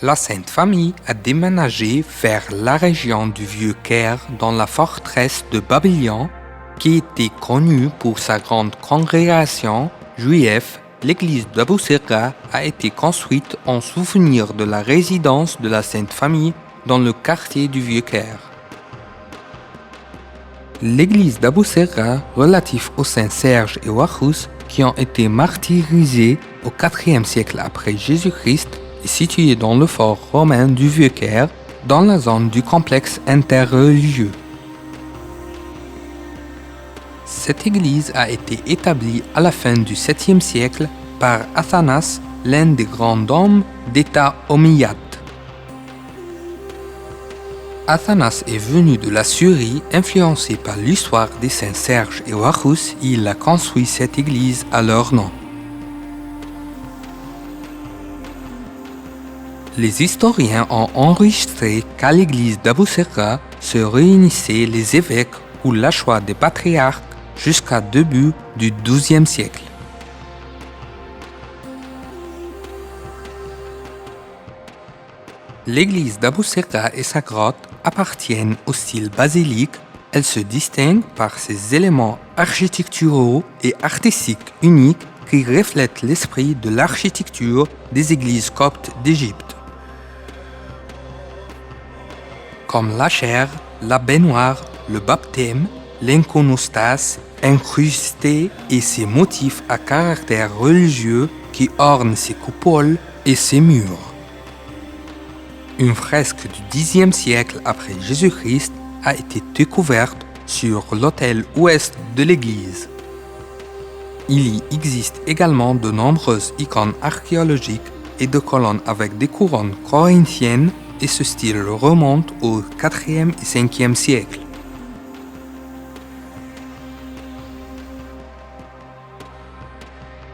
La Sainte Famille a déménagé vers la région du Vieux-Caire dans la forteresse de Babylone, qui était connue pour sa grande congrégation juive. L'église d'Abou Sirra a été construite en souvenir de la résidence de la Sainte Famille dans le quartier du Vieux-Caire. L'église d'Abou Sirra, relative aux saints Serge et Wachus, qui ont été martyrisés au IVe siècle après Jésus-Christ, est située dans le fort romain du Vieux-Caire, dans la zone du complexe interreligieux. Cette église a été établie à la fin du 7e siècle par Athanas, l'un des grands hommes d'État omeyyade. Athanas est venu de la Syrie, influencé par l'histoire des saints Serge et Wachus, et il a construit cette église à leur nom. Les historiens ont enregistré qu'à l'église d'Abou Sirra se réunissaient les évêques ou l'achat des patriarches jusqu'à début du XIIe siècle. L'église d'Abou Sirra et sa grotte appartiennent au style basilique. Elle se distingue par ses éléments architecturaux et artistiques uniques qui reflètent l'esprit de l'architecture des églises coptes d'Égypte, comme la chaire, la baignoire, le baptême, l'inconostas incrusté et ses motifs à caractère religieux qui ornent ses coupoles et ses murs. Une fresque du Xe siècle après Jésus-Christ a été découverte sur l'autel ouest de l'église. Il y existe également de nombreuses icônes archéologiques et de colonnes avec des couronnes corinthiennes, et ce style remonte au IVe et Ve siècle.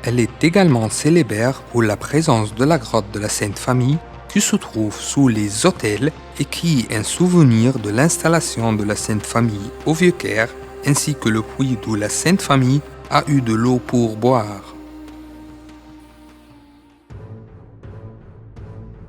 Elle est également célèbre pour la présence de la grotte de la Sainte Famille qui se trouve sous les autels et qui est un souvenir de l'installation de la Sainte Famille au Vieux-Caire, ainsi que le puits d'où la Sainte Famille a eu de l'eau pour boire.